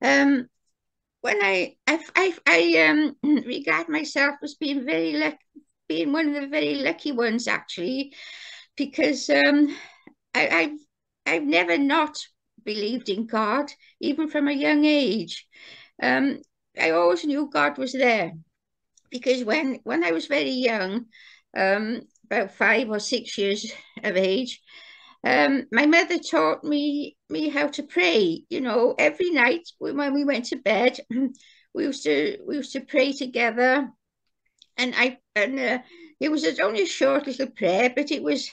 Um, when I regard myself as being very lucky, being one of the very lucky ones actually, because I, I've never not believed in God, even from a young age. Um, I always knew God was there because when I was very young, about 5 or 6 years of age, my mother taught me how to pray. You know, every night when we went to bed, we used to pray together, and it was only a short little prayer, but it was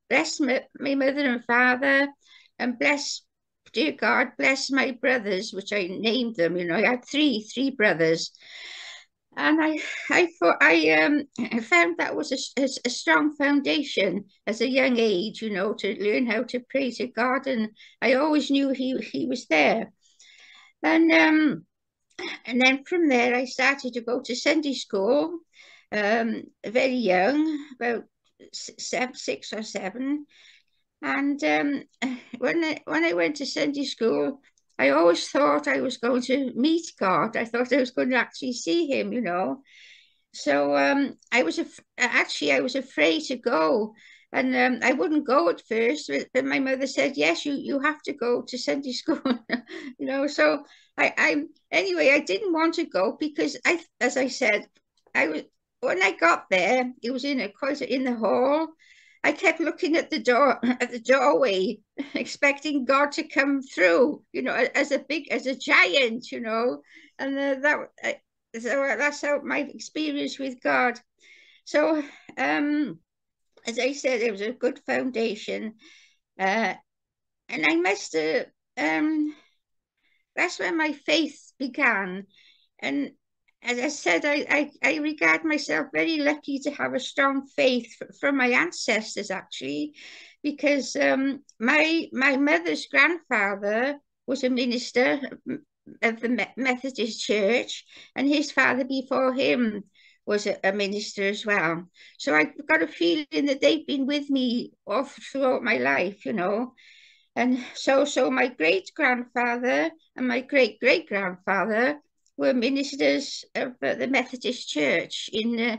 bless my mother and father, and bless, dear God, bless my brothers, which I named them. You know, I had three brothers, and I found that was a strong foundation as a young age, you know, to learn how to pray to God, and I always knew he was there. And and then from there, I started to go to Sunday school, very young, about 6 or 7. And when I went to Sunday school, I always thought I was going to meet God. I thought I was going to actually see him, you know. So actually I was afraid to go, and I wouldn't go at first. But my mother said, "Yes, you have to go to Sunday school," you know. So I anyway I didn't want to go because as I said, I was when I got there, it was quite in the hall. I kept looking at the door at the doorway, expecting God to come through, you know, as a giant, you know, and so that's how my experience with God. So, as I said, it was a good foundation, uh, and I must have. That's where my faith began, and as I said, I regard myself very lucky to have a strong faith from my ancestors, actually, because my mother's grandfather was a minister of the Methodist Church, and his father before him was a minister as well. So I've got a feeling that they've been with me all throughout my life, you know. And so my great grandfather and my great great grandfather were ministers of the Methodist Church in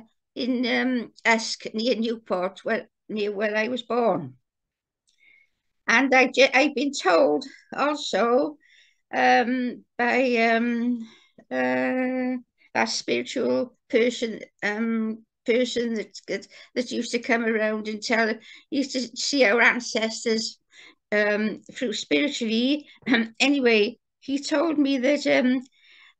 Usk near Newport, near where I was born. And I've been told also by a spiritual person that used to come around and used to see our ancestors through spiritually. Anyway, he told me that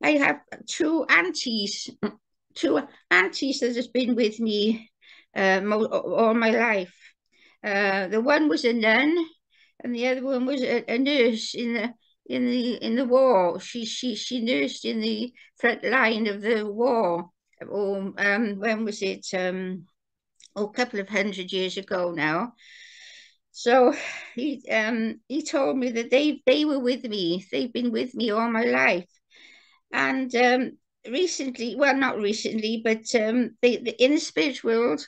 I have two aunties that has been with me all my life. The one was a nun, and the other one was a nurse in the war. She nursed in the front line of the war. Oh, when was it? A couple of 100 years ago now. So he told me that they were with me. They've been with me all my life. And recently, well, not recently, but they in the spirit world,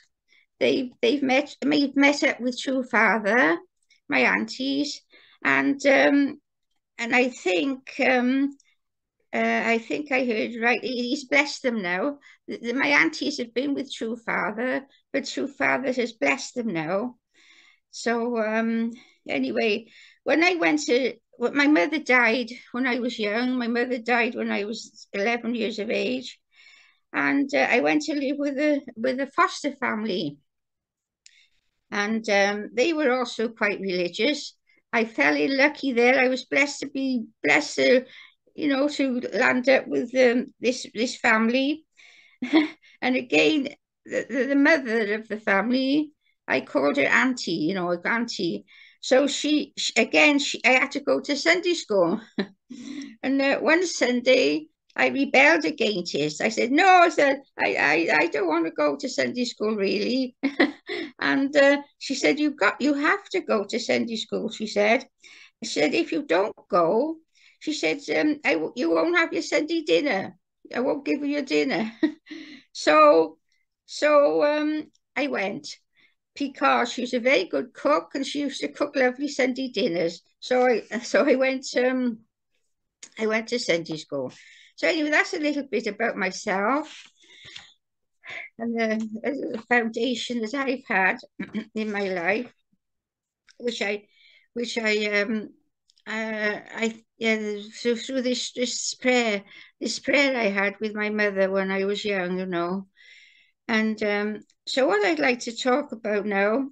they've met up with True Father, my aunties, and and I think I heard right. He's blessed them now. My aunties have been with True Father, but True Father has blessed them now. So anyway, when I went to well, my mother died when I was young. My mother died when I was 11 years of age, and I went to live with a foster family, and they were also quite religious. I fell in lucky there. I was blessed to, to land up with this family. And again, the mother of the family, I called her auntie, auntie. So I had to go to Sunday school. And one Sunday, I rebelled against it. I said, no, I said, I don't want to go to Sunday school, really. And she said, you have to go to Sunday school, she said. I said, if you don't go, she said, you won't have your Sunday dinner. I won't give you your dinner. So, so I went. because she was a very good cook and she used to cook lovely Sunday dinners. So I went to Sunday school. So anyway, that's a little bit about myself and the foundation that I've had in my life, which I, which I yeah, so through this prayer I had with my mother when I was young, you know. And so what I'd like to talk about now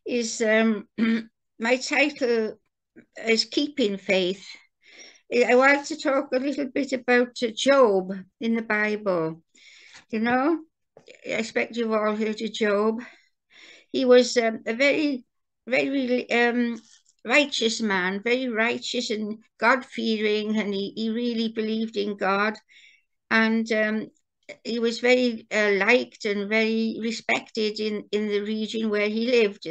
is my title is Keeping Faith. I want to talk a little bit about Job in the Bible. You know, I expect you've all heard of Job. He was a very righteous man, very righteous and God-fearing, and he really believed in God. And he was very liked and very respected in the region where he lived.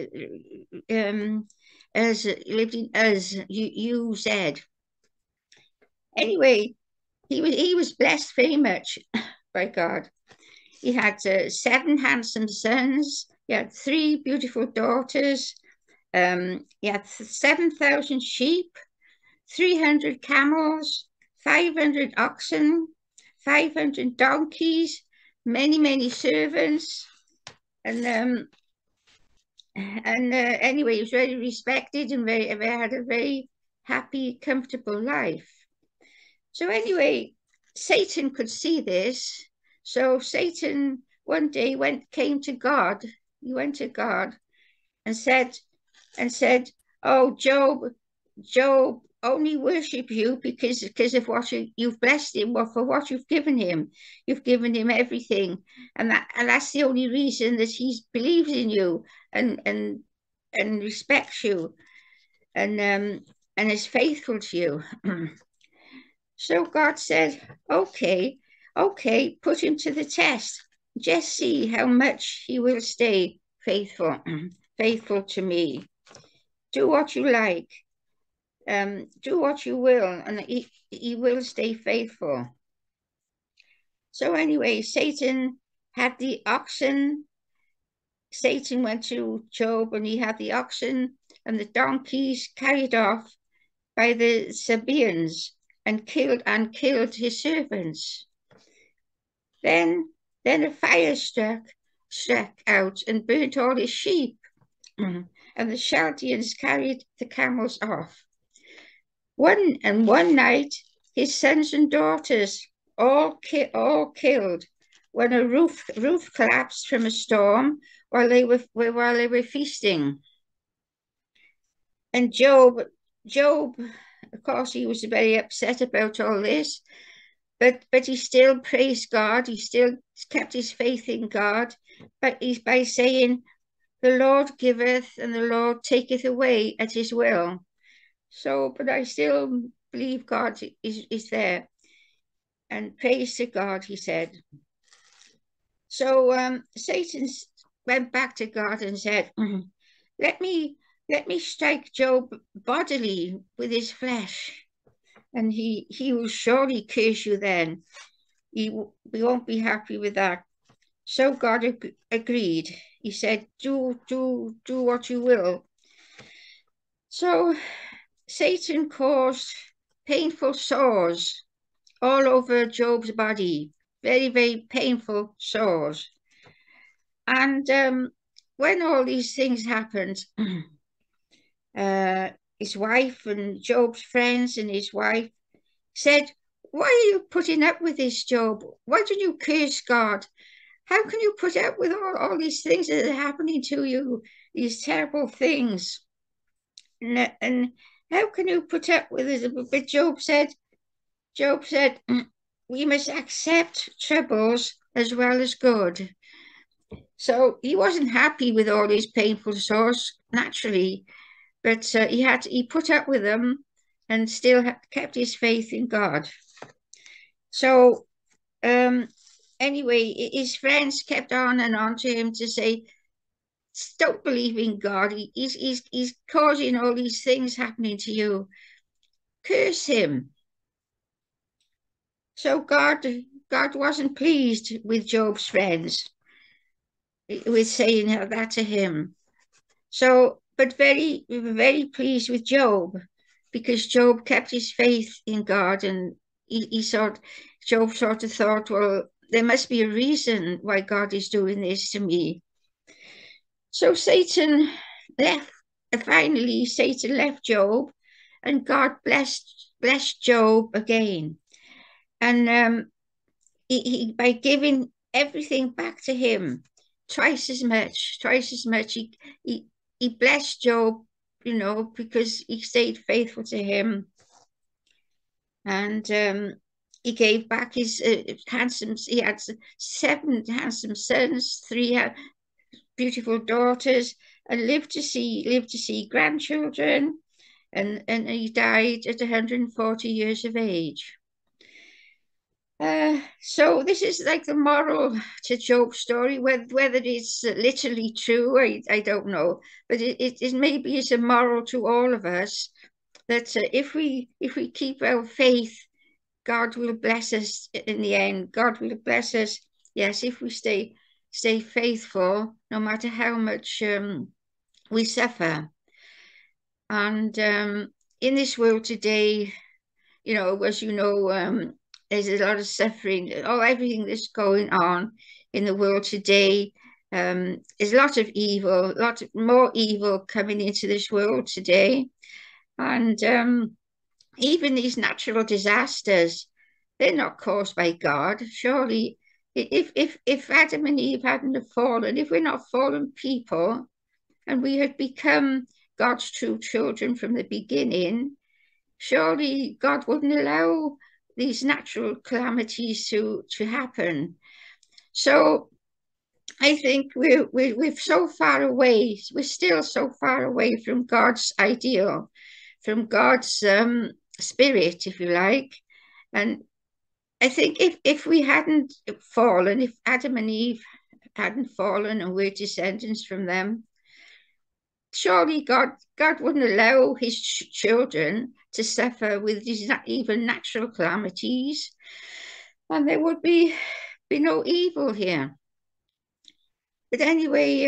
As lived in Uz, UZ. Anyway, he was blessed very much by God. He had seven handsome sons. He had three beautiful daughters. He had 7,000 sheep, 300 camels, 500 oxen, 500 donkeys, many servants, and anyway, he was very respected and had a very happy, comfortable life. So anyway, Satan could see this. So Satan one day came to God. He went to God and said, "Oh, Job only worship you because of what you've blessed him, or for what you've given him. You've given him everything, and that's the only reason that he believes in you and respects you and is faithful to you." So God said, "Okay, okay, put him to the test. Just see how much he will stay faithful, faithful to me. Do what you like, do what you will, and he will stay faithful." So anyway, had the oxen. Satan went to Job and he had the oxen and the donkeys carried off by the Sabaeans and killed his servants. Then a fire struck out and burnt all his sheep, and the Chaldeans carried the camels off. One night, his sons and daughters all killed when a roof collapsed from a storm while they were feasting. And Job, of course, he was very upset about all this, but he still praised God. He still kept his faith in God, but he's by saying, "The Lord giveth and the Lord taketh away at his will." So, but I still believe God is there. And praise to God, he said. So Satan went back to God and said, let me strike Job bodily with his flesh, and he will surely curse you then. We won't be happy with that. So God agreed. He said, do what you will. So Satan caused painful sores all over Job's body, very painful sores. And when all these things happened, his wife and Job's friends and his wife said, "Why are you putting up with this, Job? Why don't you curse God? How can you put up with all these things that are happening to you, these terrible things? And how can you put up with it?" But Job said, "We must accept troubles as well as good." So he wasn't happy with all these painful sores, naturally, but he put up with them and still kept his faith in God. So anyway, his friends kept on and on to him to say, "Don't believe in God. He's causing all these things happening to you. Curse him." So God wasn't pleased with Job's friends with saying that to him. So, but we were very pleased with Job because Job kept his faith in God, and Job sort of thought, well, there must be a reason why God is doing this to me. So left, Satan left Job, and God blessed Job again. And he by giving everything back to him, twice as much. He blessed Job, because he stayed faithful to him, and he gave back his handsome. He had 7 handsome sons, 3 beautiful daughters, and lived to see grandchildren, and he died at 140 years of age. So this is like the moral to Job's story. Whether it's literally true, I don't know, but it maybe is a moral to all of us that if we keep our faith, God will bless us in the end. God will bless us, yes, if we stay faithful, no matter how much we suffer. And in this world today, as there's a lot of suffering. Everything that's going on in the world today. There's a lot of evil, more evil coming into this world today. And even these natural disasters, they're not caused by God. Surely, if Adam and Eve hadn't have fallen, if we're not fallen people, and we had become God's true children from the beginning, surely God wouldn't allow these natural calamities to happen. So I think we're so far away. We're still so far away from God's ideal, from God's spirit, if you like. And I think if we hadn't fallen, if Adam and Eve hadn't fallen and we're descendants from them, surely God wouldn't allow his children to suffer with these even natural calamities, and there would be no evil here. But anyway,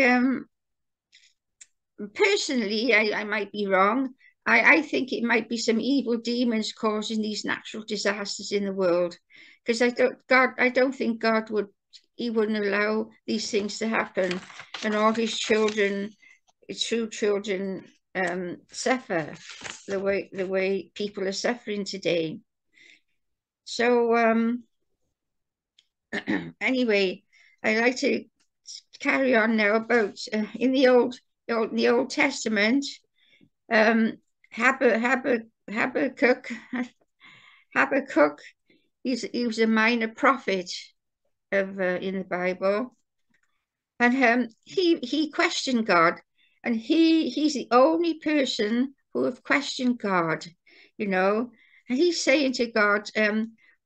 personally, I might be wrong. I think it might be some evil demons causing these natural disasters in the world, because I don't think God wouldn't allow these things to happen, and all his children, true children, suffer the way people are suffering today. So anyway, I like to carry on now about in the Old Testament. Um, Habakkuk, Habakkuk, he was a minor prophet in the Bible, and he questioned God, and he's the only person who have questioned God, and he's saying to God,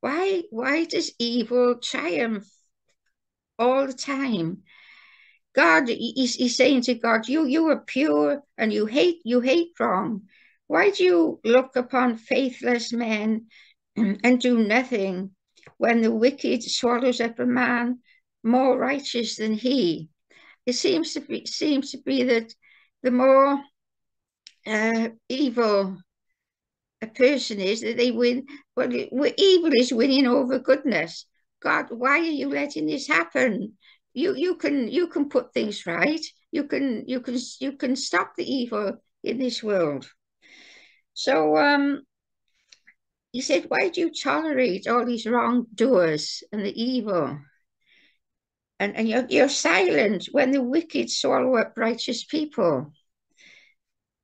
why does evil triumph all the time? God, he's saying to God, you are pure and you hate wrong. Why do you look upon faithless men and do nothing when the wicked swallows up a man more righteous than he? It seems to be that the more evil a person is, that they win. Well, evil is winning over goodness. God, why are you letting this happen? You can put things right. You can stop the evil in this world. So he said, why do you tolerate all these wrongdoers and the evil? And you're silent when the wicked swallow up righteous people.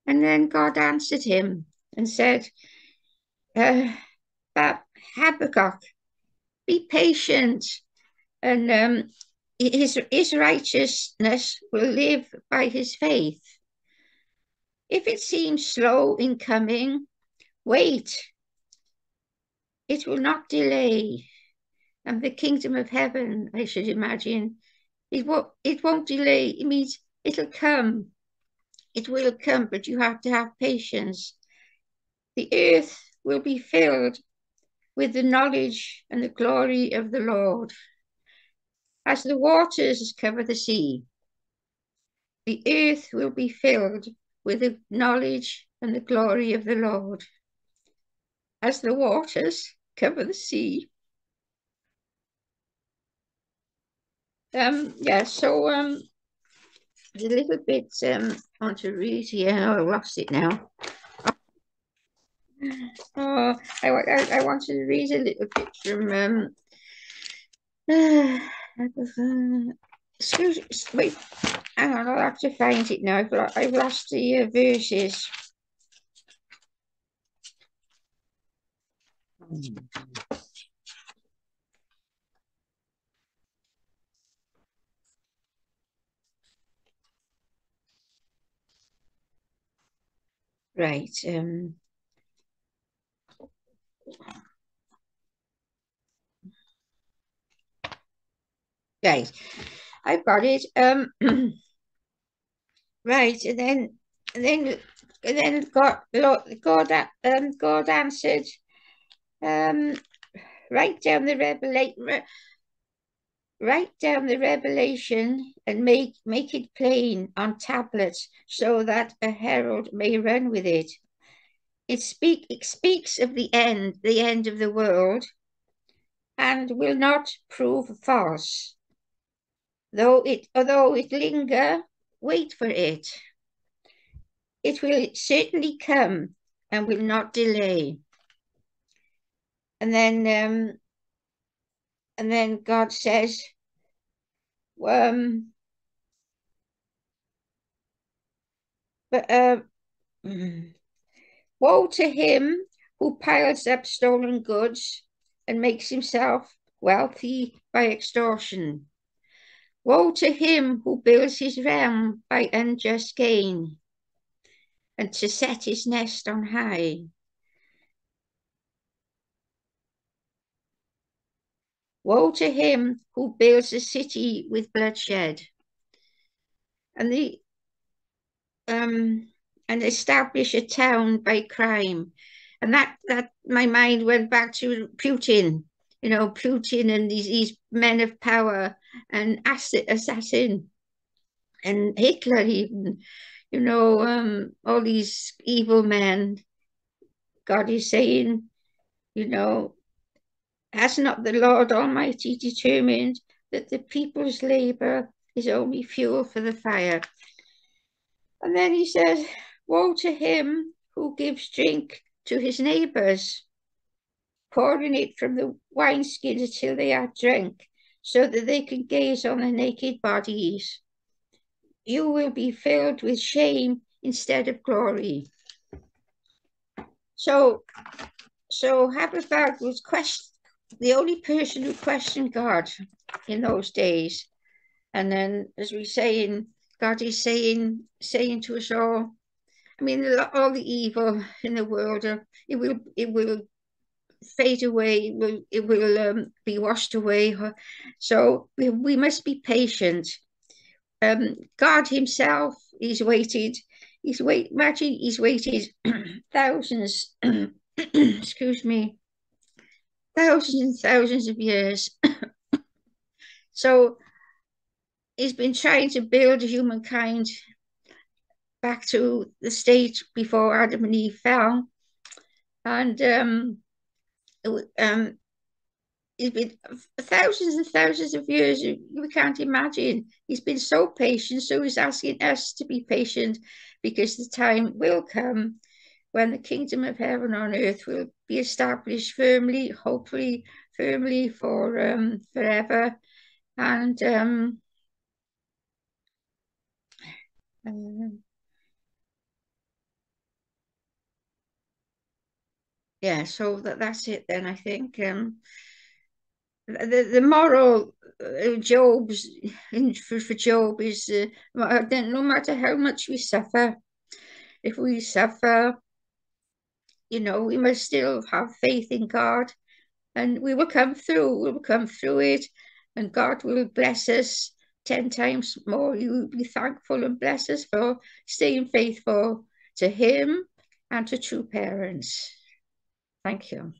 And then God answered him and said, Habakkuk, be patient, and his righteousness will live by his faith. If it seems slow in coming, wait, it will not delay. And the kingdom of heaven, I should imagine, it won't delay. It means it'll come. It will come, but you have to have patience. The earth will be filled with the knowledge and the glory of the Lord, as the waters cover the sea. The earth will be filled with the knowledge and the glory of the Lord as the waters cover the sea. Yeah, so there's a little bit I want to read here. Oh, I lost it now. Oh, I wanted to read a little bit from excuse wait, hang on, I'll have to find it now. I've lost the verses. Right, right, I've got it. Right, and then and then God answered, um, write down the write down the revelation and make it plain on tablets so that a herald may run with it. It speaks of the end of the world, and will not prove false. Although it linger, wait for it. It will certainly come and will not delay. And then God says, um, but woe to him who piles up stolen goods and makes himself wealthy by extortion. Woe to him who builds his realm by unjust gain and to set his nest on high. Woe to him who builds a city with bloodshed and the and establish a town by crime. And that my mind went back to Putin, Putin and these men of power and assassin and Hitler even, all these evil men. God is saying, you know, has not the Lord Almighty determined that the people's labor is only fuel for the fire? And then he says, woe to him who gives drink to his neighbors, pouring it from the wineskins until they are drunk, so that they can gaze on the naked bodies. You will be filled with shame instead of glory. So, so Habakkuk was the only person who questioned God in those days. And then, as we say, God is saying to us all, I mean, all the evil in the world, it will fade away. It will be washed away. So we must be patient. God Himself, Imagine He's waited thousands, excuse me, thousands and thousands of years. So He's been trying to build humankind back to the state before Adam and Eve fell, and um, it's been thousands and thousands of years. We can't imagine. He's been so patient, so he's asking us to be patient because the time will come when the kingdom of heaven on earth will be established firmly, hopefully firmly for forever. And um, yeah, so that's it then, I think. The moral Job's for Job is no matter how much we suffer, if we suffer, we must still have faith in God, and we will come through. We will come through it, and God will bless us 10 times more. You will be thankful and bless us for staying faithful to Him and to true parents. Thank you.